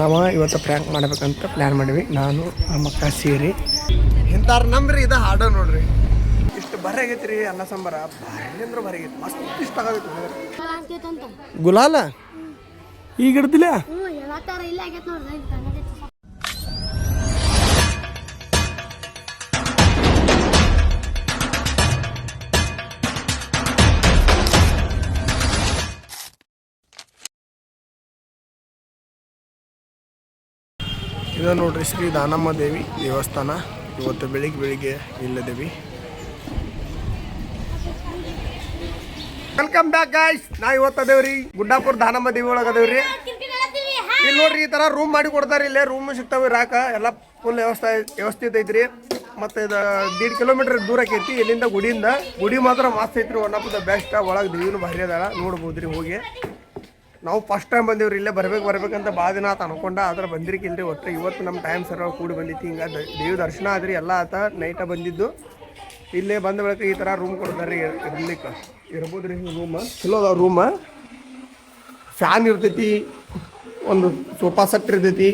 ನಾವು ಇವತ್ತು ಪ್ರ್ಯಾಂಕ್ ಮಾಡ್ಬೇಕಂತ ಪ್ಲ್ಯಾನ್ ಮಾಡಿವಿ. ನಾನು ನಮ್ಮಕ್ಕ ಸೇರಿ ಇಂಥವ್ರು ನಂಬ್ರಿ ಇದು ಹಾಡ ನೋಡ್ರಿ. ಇಷ್ಟು ಬರೀ ಆಗೈತಿ ರೀ ಅನ್ನ ಸಾಂಬಾರ. ಭಾರಿ ಅಂದ್ರೆ ಭಾರಿ ಆಗೈತಿ, ಮಸ್ತ್ ಇಷ್ಟ ಆಗೈತಿ. ಗುಲಾಲ ಈಗ ಹಿಡ್ದಿಲ್ಲ. ಇದು ನೋಡ್ರಿ ಶ್ರೀ ದಾನಮ್ಮ ದೇವಿ ದೇವಸ್ಥಾನ. ಇವತ್ತು ಬೆಳಿಗ್ಗೆ ಇಲ್ಲದೇವಿ. Welcome back guys. ನಾವು ಇವತ್ತು ಅದೇವ್ರಿ ಗುಡ್ಡಾಪುರ ದಾನಮ್ಮ ದೇವಿ ಒಳಗೆ ಅದೇವ್ರಿ. ಇಲ್ಲಿ ನೋಡ್ರಿ ಈ ಥರ ರೂಮ್ ಮಾಡಿ ಕೊಡ್ತಾರೆ. ಇಲ್ಲೇ ರೂಮ್ ಸಿಗ್ತಾವೆ ಇರಾಕ. ಎಲ್ಲ ಫುಲ್ ವ್ಯವಸ್ಥಿತ ಐತ್ರಿ. ಮತ್ತು ಇದು 1.5 ಕಿಲೋಮೀಟರ್ ದೂರ ಆಕೈತಿ ಇಲ್ಲಿಂದ ಗುಡಿಯಿಂದ. ಗುಡಿ ಮಾತ್ರ ಮಸ್ತ್ ಐತ್ರಿ, ಒನ್ ಆಫ್ ದ ಬೆಸ್ಟ್. ಒಳಗೆ ದೇವಿನೂ ಭಾರಿ ಅದಾಳ, ನೋಡ್ಬೋದ್ರಿ ಹೋಗಿ. ನಾವು ಫಸ್ಟ್ ಟೈಮ್ ಬಂದೇವ್ರಿ. ಇಲ್ಲೇ ಬರ್ಬೇಕಂತ ಭಾಳ ದಿನ ಆತ ಅನ್ಕೊಂಡ, ಆದ್ರೆ ಬಂದಿರಕ್ಕಿಲ್ರಿ. ಒಟ್ಟು ಇವತ್ತು ನಮ್ಮ ಟೈಮ್ ಸರ್ ಕೂಡಿ ಬಂದಿತ್ತು. ಹಿಂಗೆ ದೇವಿ ದರ್ಶನ ಆದ್ರಿ, ಎಲ್ಲ ಆತ ನೈಟ ಬಂದಿದ್ದು. ಇಲ್ಲೇ ಬಂದ ಬಳಿಕ ಈ ಥರ ರೂಮ್ ಕೊಡ್ತಾರೆ ಇರ್ಲಿಕ್ಕೆ. ಇರ್ಬೋದ್ರಿ ರೂಮ್ ಚಲೋ ಅದಾವ. ರೂಮ್ ಫ್ಯಾನ್ ಇರ್ತೈತಿ, ಒಂದು ಸೋಫಾ ಸೆಟ್ ಇರ್ತೈತಿ.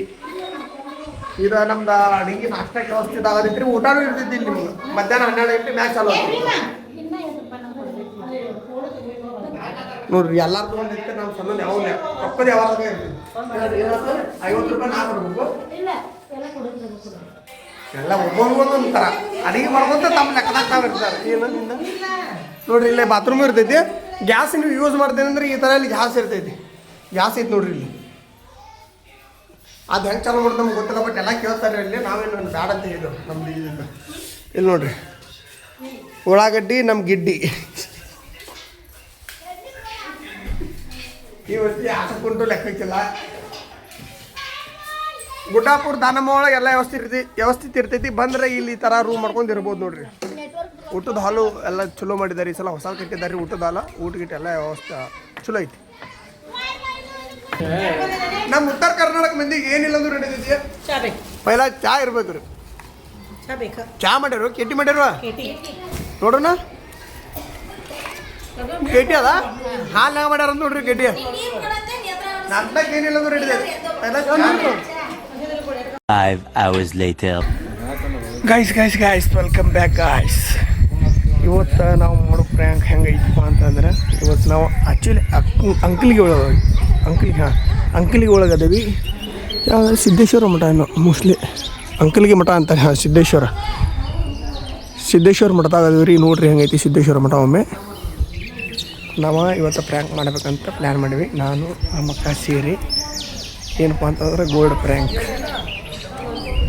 ಇದು ನಮ್ದು ಅಡಿಗೆ ನಾಷ್ಟಕ್ಕೆ ವ್ಯವಸ್ಥಿತ ಆಗತೈತಿ ರೀ. ಊಟನೂ ಇರ್ತೈತಿ ಇಲ್ಲಿ ನಿಮ್ಗೆ. ಮಧ್ಯಾಹ್ನ 12 ಗಂಟೆ ಮ್ಯಾಚ್ ಚಾಲು ಆಗ್ತೈತಿ ನೋಡ್ರಿ. ಎಲ್ಲಾರ್ದು ಒಂದು ಇತ್ತು, ನಮ್ಮ ಸಣ್ಣ ಯಾವ ರೊಕ್ಕದ ಯಾವಾಗ ಇರ್ತೈತಿ. 50 ರೂಪಾಯಿ ನಾ ಕೊಡ್ಬೇಕು. ಎಲ್ಲ ಒಬ್ಬೊಂದು ಥರ ಅಡಿಗೆ ಮಾಡ್ಕೊಂತ ತಮ್ಮ ಲೆಕ್ಕದಾಗ ತಾವು ಇರ್ತಾರೆ. ಏನು ನೋಡ್ರಿ, ಇಲ್ಲೇ ಬಾತ್ರೂಮ್ ಇರ್ತೈತಿ. ಗ್ಯಾಸ್ ನೀವು ಯೂಸ್ ಮಾಡ್ತೇನೆ ಅಂದ್ರೆ ಈ ಥರ ಇಲ್ಲಿ ಗ್ಯಾಸ್ ಇರ್ತೈತಿ. ಗ್ಯಾಸ್ ಐತಿ ನೋಡ್ರಿ ಇಲ್ಲಿ. ಅದು ಹೆಂಗೆ ಚಾಲು ಮಾಡೋದು ನಮ್ಗೆ ಗೊತ್ತಿಲ್ಲ, ಬಟ್ ಎಲ್ಲ ಕೇಳ್ತಾರೆ ಇಲ್ಲಿ. ನಾವೇನು ಬ್ಯಾಡ ಅಂತ ಹೇಳಿದ್ರು ನಮ್ದು ಇದಕ್ಕೆ. ಇಲ್ಲಿ ನೋಡ್ರಿ ಉಳ್ಳಾಗಡ್ಡಿ ನಮ್ಮ ಗಿಡ್ಡಿ. ಈ ವರ್ಷ ಹಾಕೊಂಡ್ರು ಲೆಕ್ಕಕ್ಕಿಲ್ಲ. ಗುಡ್ಡಾಪುರ ದಾನಮ್ಮ ಒಳಗೆ ಎಲ್ಲ ವ್ಯವಸ್ಥಿತ ಇರ್ತೈತಿ. ಬಂದರೆ ಇಲ್ಲಿ ಈ ಥರ ರೂಮ್ ಮಾಡ್ಕೊಂಡು ಇರ್ಬೋದು ನೋಡ್ರಿ. ಊಟದ ಹಾಲು ಎಲ್ಲ ಚಲೋ ಮಾಡಿದ್ದಾರೆ. ಈ ಸಲ ಹೊಸ ಕಟ್ಟಿದ್ದಾರೆ ಊಟದ ಹಾಲು. ಊಟಗಿಟ್ಟು ಎಲ್ಲ ವ್ಯವಸ್ಥೆ ಚಲೋ ಐತಿ. ನಮ್ಮ ಉತ್ತರ ಕರ್ನಾಟಕ ಮಂದಿಗೆ ಏನಿಲ್ಲ ಅಂದ್ರೆ ನಡೀತೈತಿ. ಪೈಲ ಚಾ ಇರ್ಬೇಕು ರೀ. ಚಾ ಮಾಡ್ಯಾರು, ಕೆಟಿ ಮಾಡ್ಯಾರು ನೋಡೋಣ. ಕೆಟಿ ಅದ ಹಾಲು ಹೆಂಗೆ ಮಾಡ್ಯಾರ ಅಂತ ನೋಡ್ರಿ. ಕೆಟಿ ನಾಲ್ಕು ಏನಿಲ್ಲ ಅಂದ್ರೆ ನಡೀತೈತಿ. ಪೈಲ 5 hours later. Guys welcome back guys. ಇವತ್ತು ನಾವು ಮಾಡೋ ಪ್ರ್ಯಾಂಕ್ ಹೆಂಗೈತಪ್ಪ ಅಂತಂದ್ರೆ, ಇವತ್ತು ನಾವು ಆ್ಯಕ್ಚುಲಿ ಅಂಕಲಿಗೆ ಒಳಗದೇವಿ. ಯಾವುದು ಸಿದ್ದೇಶ್ವರ ಮಠ ಏನೋ ಮೋಸ್ಟ್ಲಿ ಅಂಕಲಿಗೆ ಮಠ ಅಂತಾರೆ. ಹಾಂ, ಸಿದ್ದೇಶ್ವರ ಮಠದಾಗ ಅದೀವಿ ರೀ. ನೋಡ್ರಿ ಹೆಂಗೈತಿ ಸಿದ್ದೇಶ್ವರ ಮಠ. ಒಮ್ಮೆ ನಾವು ಇವತ್ತು ಪ್ರ್ಯಾಂಕ್ ಮಾಡ್ಬೇಕಂತ ಪ್ಲ್ಯಾನ್ ಮಾಡಿವಿ. ನಾನು ನಮ್ಮಕ್ಕ ಸೇರಿ ಏನಪ್ಪ ಅಂತಂದ್ರೆ ಗೋಲ್ಡ್ ಪ್ರ್ಯಾಂಕ್.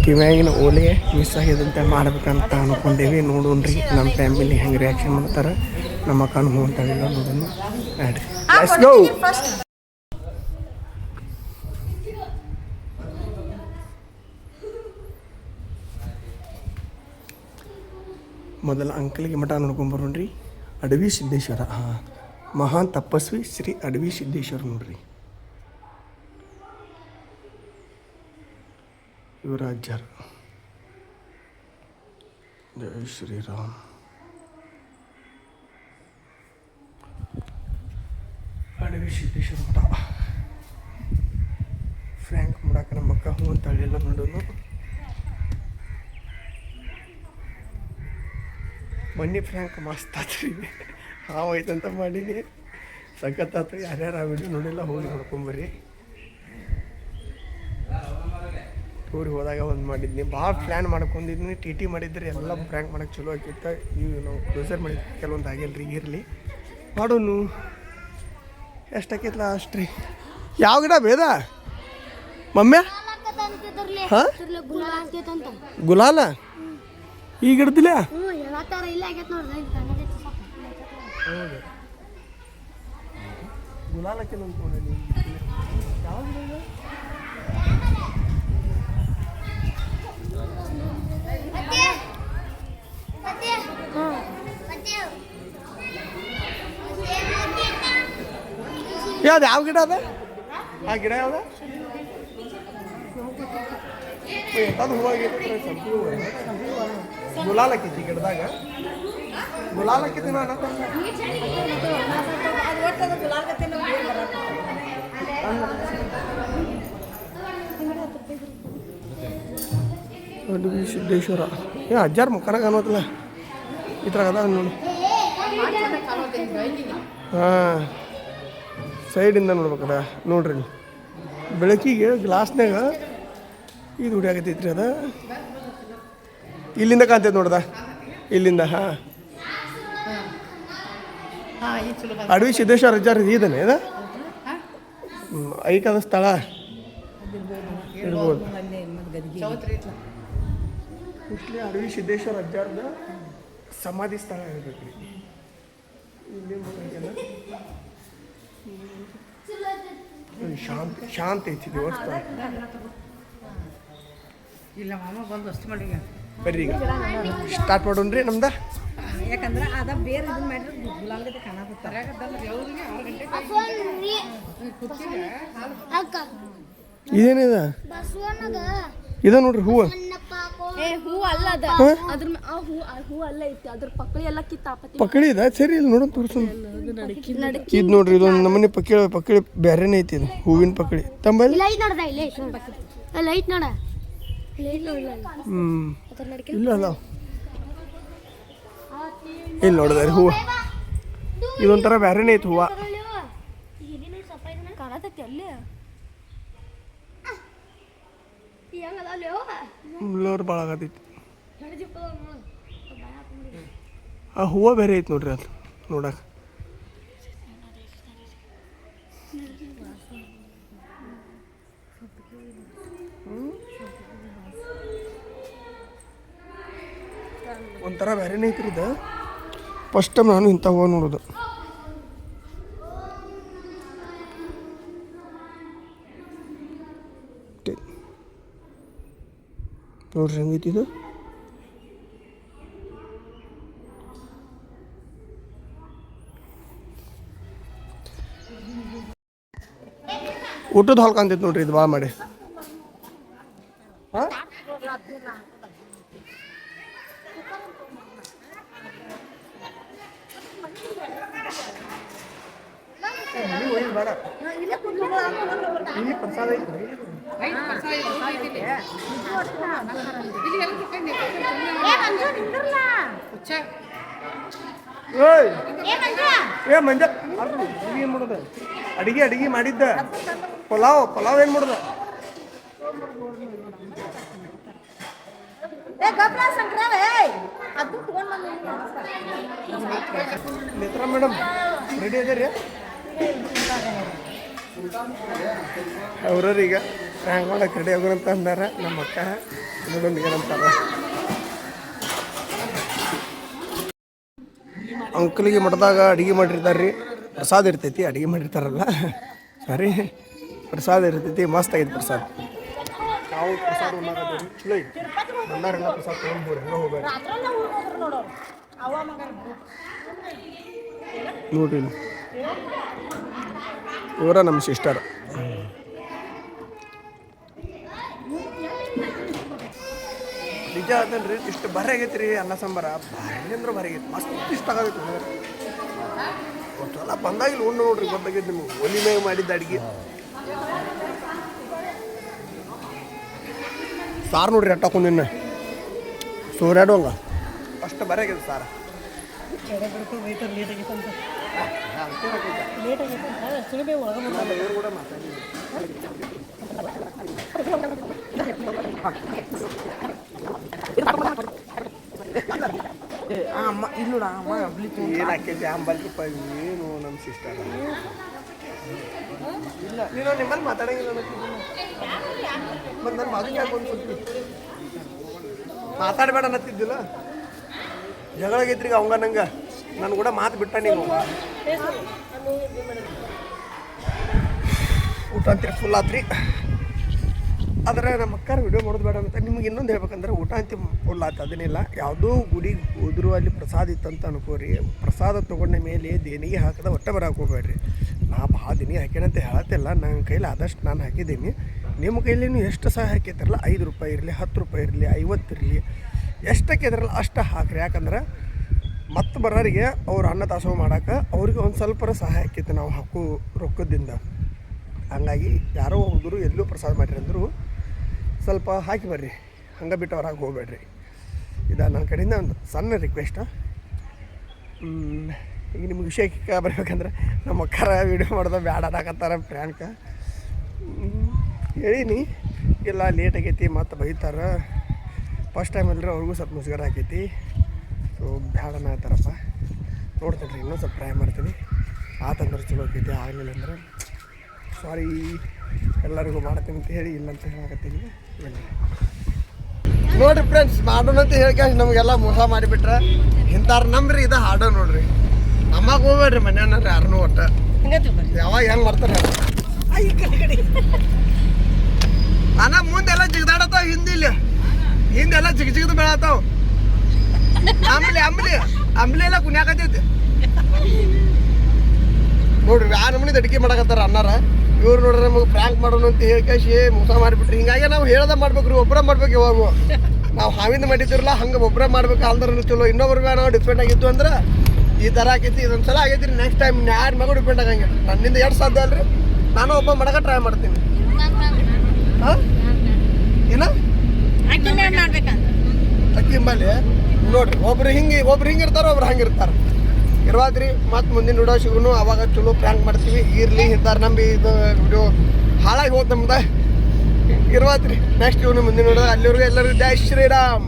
ಕಿವ್ಯಾಗಿನ ಓಲೆ ಮಿಸ್ ಆಗಿದಂತೆ ಮಾಡ್ಬೇಕಂತ ಅನ್ಕೊಂಡೇವಿ. ನೋಡೋಣ್ರಿ ನಮ್ಮ ಫ್ಯಾಮಿಲಿ ಹೆಂಗೆ ರಿಯಾಕ್ಷನ್ ಮಾಡ್ತಾರೆ. ನಮ್ಮ ಅಕ್ಕನ ಹೂ ಅಂತಾವಿಲ್ಲ ನೋಡೋಣ. ಆಡ್ರಿ, ಲೆಟ್ಸ್ ಗೋ. ಮೊದಲ ಅಂಕಲಿಗೆ ಮಠ ನೋಡ್ಕೊಂಬರೋಣ್ರಿ. ಅಡವಿ ಸಿದ್ದೇಶ್ವರ. ಹಾಂ, ಮಹಾನ್ ತಪಸ್ವಿ ಶ್ರೀ ಅಡವಿ ಸಿದ್ದೇಶ್ವರ ನೋಡ್ರಿ. ಯುವರಾಜರ್. ಜೈ ಶ್ರೀರಾಮ್. ಅಡವಿ ಸಿದ್ದೇಶ್ವರ ಮಠ. ಫ್ರ್ಯಾಂಕ್ ಮಾಡಕ್ಕೆ ನಮ್ಮ ಅಕ್ಕ ಹೂ ಅಂತ ಹೇಳಿಲ್ಲ ನೋಡೋನು. ಮನಿ ಫ್ರ್ಯಾಂಕ್ ಮಸ್ತ್ ಆತ್ರಿ. ಹಾವು ಐತಂತ ಮಾಡೀನಿ, ಸಖತ್ತಾತು. ಯಾರ್ಯಾರು ಆ ವಿಡಿಯೋ ನೋಡಿಲ್ಲ ಹೋಗಿ ನೋಡ್ಕೊಂಬರ್ರಿ. ಟೂರಿಗೆ ಹೋದಾಗ ಒಂದು ಮಾಡಿದ್ನಿ, ಭಾಳ ಪ್ಲ್ಯಾನ್ ಮಾಡ್ಕೊಂಡಿದ್ನಿ. ಟಿ ಮಾಡಿದ್ರೆ ಎಲ್ಲ ಪ್ರ್ಯಾಂಕ್ ಮಾಡೋಕ್ಕೆ ಚಲೋ ಆಗಿತ್ತು. ಈಗ ನಾವು ಕ್ಲೋಸರ್ ಮಾಡಿದ್ವಿ, ಕೆಲವೊಂದು ಆಗಿಲ್ಲ ರೀ. ಇರಲಿ ಮಾಡೋನು. ಎಷ್ಟಾಕೈತಲ್ಲ ಅಷ್ಟು ರೀ. ಯಾವ ಗಿಡ ಬೇದ ಮಮ್ಮೆ? ಹಾಂ, ಗುಲಾಲ ಈಗ ಹಿಡ್ದಿಲ್ಲ. ಹೌದು, ಗುಲಾಲಕ್ಕೆ ನೋಡಿ. ಯಾವ ಯಾವ್ದು ಯಾವ ಗಿಡ ಅದ? ಆ ಗಿಡ ಯಾವ್ದ? ಎಂಥದ್ದು ಹೂವಾಗೈತೆ ಗುಲಾಲಕ್ಕೈತಿ ಗಿಡದಾಗ. ಗುಲಾಲಕ್ಕೈತಿ ನಾನು ಅಡವಿ ಸಿದ್ದೇಶ್ವರ ಅಜ್ಜಾರ ಮುಖಾನ ಕಾಣೋದಿಲ್ಲ ಈ ಥರ ಅದ ನೋಡಿ. ಹಾಂ ಸೈಡಿಂದ ನೋಡ್ಬೇಕದ ನೋಡ್ರಿ ಬೆಳಕಿಗೆ ಗ್ಲಾಸ್ನಾಗ ಇದು ಹುಡಿಯಾಗತೈತ್ರಿ ಅದ ಇಲ್ಲಿಂದ ಕಾಣ್ತೈತೆ ನೋಡ್ದ ಇಲ್ಲಿಂದ. ಹಾಂ ಅಡವಿ ಸಿದ್ದೇಶ್ವರ ಅಜ್ಜಾರ ಇದಾನೆ ಅದ ಐಕಾದ ಸ್ಥಳ ಇರ್ಬೋದು. ಮೋಸ್ಟ್ಲಿ ಅಡವಿ ಸಿದ್ದೇಶ್ವರ ಅಜ್ಜಾರದ ಸಮಾಧಿ ಸ್ಥಳ ಇರಬೇಕು ರೀ. ಇಲ್ಲಿ ಶಾಂತ ಐತಿ ದೇವಸ್ಥಾನ. ಇಲ್ಲ ಮಾಮ ಬಂದು ಅಷ್ಟು ಮಾಡಿ ಬರ್ರಿ ಈಗ ಸ್ಟಾರ್ಟ್ ಮಾಡೋಣ್ರಿ ನಮ್ದ. ಯಾಕಂದ್ರೆ ಅದ ಬೇರೆ ಇದನ್ನ ಮಾಡಿದ್ರೆ ಗುಲಾಲ್ಗತೆ ಕಾಣಕತ್ತಾರೆ. ಇದೇನಿದ ಇದ ನೋಡ್ರಿ ಹೂವು. ಹೂ ಅಲ್ಲ ಅದ ಅದ್ರ ಹೂ ಅಲ್ಲ ಐತಿ ಅದ್ರ ಪಕ್ಕಳಿ ಎಲ್ಲ ಕಿತ್ತಾಪತಿ ಪಕ್ಕಳಿ ಇದ ಸರಿ ಇಲ್ಲಿ ನೋಡೋಣ ತೋರ್ಸು. ಇದು ನೋಡ್ರಿ ಇದೊಂದು ನಮ್ಮನೆ ಪಕ್ಕಳಿ ಬೇರೆನೇ ಐತಿ ಇದು ಹೂವಿನ ಪಕ್ಕಳಿ ತಂಬಲ್ಲಿ. ಇಲ್ಲ ಅಲ್ಲ ಇಲ್ಲಿ ನೋಡಿದ್ರಿ ಹೂವು ಇದೊಂಥರ ಬೇರೆನೇ ಐತಿ ಹೂವು. ಬ್ಲರ್ ಭಾಳ ಆಗತೈತಿ. ಆ ಹೂವು ಬೇರೆ ಐತಿ ನೋಡ್ರಿ ಅದು ನೋಡಕ್ಕೆ. ಒಂಥರ ಬೇರೆನೇ ಐತ್ರಿ ಇದು. ಫಸ್ಟ್ ಟೈಮ್ ನಾನು ಇಂಥ ಹೂವು ನೋಡೋದು. ನೋಡ್ರಿ ಹೆಂಗೈತಿ ಇದು. ಊಟದ ಹಾಲ್ ಕಾಣ್ತೈತಿ ನೋಡ್ರಿ ಇದು ಭಾಳ ಮಾಡಿ. ಹಾಂ ಬೇಡ ಇಲ್ಲಿ ಪ್ರಸಾದ ಐತ್ರಿ. ಏ ಮಂಜ ಏನು ಮಾಡೋದು ಅಡಿಗೆ ಮಾಡಿದ್ದ ಪಲಾವ್ ಏನು ಮಾಡೋದು. ನೇತ್ರ ಮೇಡಮ್ ರೆಡಿ ಅದೇರಿ ಅವ್ರೀಗ ಹ್ಯಾಂಗ ಮಾಡಕ್ಕೆ ರೆಡಿ ಆಗೋಣಂತ ಅಂದಾರ. ನಮ್ಮ ಅಕ್ಕ ಇನ್ನೊಂದಿಗೆ ಏನಂತಾರ ಅಂಕಲಿಗೆ ಮಠದಾಗ ಅಡುಗೆ ಮಾಡಿರ್ತಾರೆ ರೀ. ಪ್ರಸಾದ ಇರ್ತೈತಿ ಅಡುಗೆ ಮಾಡಿರ್ತಾರಲ್ಲ ಸರಿ ಪ್ರಸಾದ ಇರ್ತೈತಿ. ಮಸ್ತ್ ಆಗೈತಿ ಪ್ರಸಾದ. ನಾವು ಪ್ರಸಾದ ಉಣ್ಣಾಕತ್ತೀವಿ ಚಲೋ ಐತಿ. ಬಂದಾರೆಲ್ಲ ಪ್ರಸಾದ ತೊಗೊಂಡ್ಬೋರಿ ಹಂಗೆ ಹೋಗ್ಬೇಡಿ ನೋಡ್ರಿ. ಇವರ ನಮ್ಮ ಸಿಸ್ಟರ್. ನಿಜ ಅದನ್ರಿ ಇಷ್ಟು ಬರ ಆಗೈತಿ ರೀ ಅನ್ನ ಸಾಂಬಾರ. ಭಾರಿ ಅಂದ್ರೆ ಭಾರಿ ಆಗೈತಿ. ಮಸ್ತ್ ಇಷ್ಟ ಆಗೈತಿ ಒಟ್ಟೆಲ್ಲ ಬಂದಾಗಿಲ್ಲ ಉಣ್ಣು ನೋಡ್ರಿ ಗೊತ್ತಾಗೈತಿ ನಿಮ್ಗೆ. ಒಲಿ ಮ್ಯಾಗ ಮಾಡಿದ್ದ ಅಡುಗೆ ಸಾರು ನೋಡ್ರಿ ಅಟ್ಟಾಕೊಂದಿನ್ನ ಸೋರ್ಯಾಡೋಂಗ ಅಷ್ಟು ಬರ ಆಗೈತಿ ಸಾರ. ಕೂಡ ಮಾತಾಡಿ ಏನು ಹಾಕೈತಿ ಅಂಬಲ್ ರೂಪಾಯಿ ಏನು ನಮ್ಮ ಸಿಸ್ಟರ್. ಇಲ್ಲ ನೀನು ನಿಮ್ಮಲ್ಲಿ ಮಾತಾಡಂಗಿಲ್ಲ ಮತ್ತು ನನ್ನ ಮಗನಿಗೆ ಹಾಕೊಂಡು ಮಾತಾಡಬೇಡ ಅನ್ನತ್ತಿದ್ದಿಲ್ಲ. ಜಗಳ ಆಗೈತ್ರಿ ಅವಂಗ ನಂಗೆ. ನಾನು ಕೂಡ ಮಾತು ಬಿಟ್ಟ ನೀವು ಊಟ ಅಂತೀರಿ ಫುಲ್ ಆತ್ರಿ. ಆದರೆ ನಮ್ಮ ಅಕ್ಕಾರ ವಿಡಿಯೋ ಮಾಡೋದು ಬೇಡ ಅಂತ ನಿಮ್ಗೆ ಇನ್ನೊಂದು ಹೇಳ್ಬೇಕಂದ್ರೆ ಊಟ ಅಂತ ಫುಲ್ ಆಯ್ತು ಅದೇನಿಲ್ಲ. ಯಾವುದೋ ಗುಡಿಗೆ ಹೋದ್ರು ಅಲ್ಲಿ ಪ್ರಸಾದ ಇತ್ತಂತ ಅನ್ಕೋರಿ. ಪ್ರಸಾದ ತೊಗೊಂಡ ಮೇಲೆ ದೇಣಿಗೆ ಹಾಕಿದ ಒಟ್ಟೆ ಬರೋಕೆ ಹೋಗ್ಬೇಡ್ರಿ. ನಾ ಭಾಳ ದೇಣಿಗೆ ಹಾಕ್ಯಾನಂತ ಹೇಳತ್ತಿಲ್ಲ. ನನ್ನ ಕೈಲಿ ಆದಷ್ಟು ನಾನು ಹಾಕಿದ್ದೀನಿ. ನಿಮ್ಮ ಕೈಲಿ ನೀವು ಎಷ್ಟು ಸಹ ಹಾಕಿರ್ತಾರಲ್ಲ 5 ರೂಪಾಯಿ ಇರಲಿ 10 ರೂಪಾಯಿ ಇರಲಿ 50 ಇರಲಿ ಎಷ್ಟಕ್ಕೆ ಇದ್ರಲ್ಲ ಅಷ್ಟು ಹಾಕ್ರಿ. ಯಾಕಂದ್ರೆ ಮತ್ತು ಬರೋರಿಗೆ ಅವ್ರು ಅನ್ನ ದಾಸೋಹ ಮಾಡೋಕೆ ಅವ್ರಿಗೆ ಒಂದು ಸ್ವಲ್ಪ ಸಹಾಯ ಆಕೈತೆ ನಾವು ಹಾಕೋ ರೊಕ್ಕದಿಂದ. ಹಂಗಾಗಿ ಯಾರೋ ಹೋದ್ರು ಎಲ್ಲೂ ಪ್ರಸಾದ ಮಾಡಿರಿ ಅಂದರು ಸ್ವಲ್ಪ ಹಾಕಿ ಬರ್ರಿ. ಹಂಗೆ ಬಿಟ್ಟು ಹೊರಗೆ ಹೋಗ್ಬೇಡ್ರಿ. ಇದು ನನ್ನ ಕಡೆಯಿಂದ ಒಂದು ಸಣ್ಣ ರಿಕ್ವೆಸ್ಟು. ಈಗ ನಿಮ್ಗೆ ವಿಷಯಕ್ಕೆ ಬರ್ಬೇಕಂದ್ರೆ ನಮ್ಮ ಅಕ್ಕರ ವೀಡಿಯೋ ಮಾಡೋದು ಬ್ಯಾಡ ಅನ್ನಕತ್ತಾರ ಪ್ರ್ಯಾಂಕ. ಹೇಳೀನಿ ಇಲ್ಲ ಲೇಟ್ ಆಗೈತಿ ಮತ್ತು ಬೈತಾರೆ. ಫಸ್ಟ್ ಟೈಮ್ ಅಲ್ಲರಿ ಅವ್ರಿಗೂ ಸ್ವಲ್ಪ ಮುಜುಗರ ಆಕೈತಿ. ಸೊ ಬ್ಯಾಡ ಅನ್ನತ್ತಾರಪ್ಪ. ನೋಡ್ತೀನಿ ರೀ, ಇನ್ನೂ ಸ್ವಲ್ಪ ಟ್ರೈ ಮಾಡ್ತೀನಿ. ಆತಂದ್ರೆ ಚಲೋ ಆಕೈತಿ, ಆಗಲಿಲ್ಲ ಅಂದ್ರೆ ಸಾರಿ ಎಲ್ಲರಿಗೂ ಮಾಡ್ತೀನಿ ಅಂತ ಹೇಳಿ ಇಲ್ಲ ಅಂತ ಹೇಳಕತ್ತೀನಿ. ಇಲ್ಲ ನೋಡಿರಿ ಫ್ರೆಂಡ್ಸ್, ಮಾಡೋಣ ಅಂತ ಹೇಳ್ಕೊಂಡು ನಮಗೆಲ್ಲ ಮೋಸ ಮಾಡಿಬಿಟ್ರೆ ಇಂಥವ್ರು ನಂಬ್ರಿ. ಇದು ಹಾಡೋ ನೋಡ್ರಿ, ನಮಗೆ ಹೋಗ್ಬೇಡ್ರಿ ಮನೆಯವ್ರಿ ಯಾರನ್ನೂ ಒಟ್ಟು ಯಾವಾಗ ಹೆಂಗೆ ಮಾಡ್ತಾರೆ ಅನ್ನ ಮುಂದೆಲ್ಲ ಜಿಗದಾಡತ್ತಾವ, ಹಿಂದೆಲ್ಲ ಜಿಗದು ಬೆಳತಾವ. ಅಂಬ್ಲಿ ಎಲ್ಲ ಕುಣ್ಯಾಕತೈತಿ ನೋಡ್ರಿ. ಆ ನಮ್ಮನೆ ಅಡಿಕೆ ಮಾಡಕತ್ತಾರ ಅನ್ನಾರ. ಇವ್ರು ನೋಡ್ರಿ ನಮಗೆ ಪ್ರ್ಯಾಂಕ್ ಮಾಡೋಣ ಅಂತ ಹೇಳ್ಕೇಶಿ ಮೋಸ ಮಾಡಿಬಿಟ್ರಿ. ಹಿಂಗಾಗಿ ನಾವು ಹೇಳ್ದ ಮಾಡ್ಬೇಕು ರೀ, ಒಬ್ಬರ ಮಾಡ್ಬೇಕು. ಇವಾಗ ನಾವು ಹಾವಿಂದ ಮಾಡಿದ್ದಿರಲ್ಲ ಹಂಗೆ ಒಬ್ಬರ ಮಾಡ್ಬೇಕು ಅಂದ್ರೆ ಚಲೋ. ಇನ್ನೊಬ್ರ ಮೇಲೆ ನಾವು ಡಿಪೆಂಡ್ ಆಗಿತ್ತು ಅಂದ್ರೆ ಈ ಥರ ಆಕೈತಿ. ಇದೊಂದು ಸಲ ಆಗೈತಿ ರೀ, ನೆಕ್ಸ್ಟ್ ಟೈಮ್ ಯಾರ ಮಗ ಡಿಪೆಂಡ್ ಆಗಂಗೆ ನನ್ನಿಂದ ಎಷ್ಟು ಸಾಧ್ಯ ಅಲ್ರಿ, ನಾನು ಒಬ್ಬ ಮಾಡಕ್ಕೆ ಟ್ರೈ ಮಾಡ್ತೀನಿ. ಹಾಂ ಏನ ಅಕ್ಕಿ ಮೇಲೆ ನೋಡ್ರಿ, ಒಬ್ರು ಹಿಂಗಿರ್ತಾರೆ, ಒಬ್ರು ಹಂಗಿರ್ತಾರೆ. ಇರ್ವಾದ್ರಿ ಮತ್ತು ಮುಂದಿನ ವಿಡಿಯೋ ಸಿಗುನು, ಅವಾಗ ಚಲೋ ಪ್ರ್ಯಾಂಕ್ ಮಾಡ್ತೀವಿ. ಇರಲಿ ಇಂಥವ್ರು ನಂಬಿ ಇದು ವಿಡಿಯೋ ಹಾಳಾಗಿ ಹೋದ್ ನಮ್ದು. ಇರ್ವಾದ್ರಿ ನೆಕ್ಸ್ಟ್ ಇವನು ಮುಂದಿನ ವಿಡಿಯೋ. ಅಲ್ಲಿವರೆಗೂ ಎಲ್ಲರಿಗೂ ಜೈ ಶ್ರೀರಾಮ್.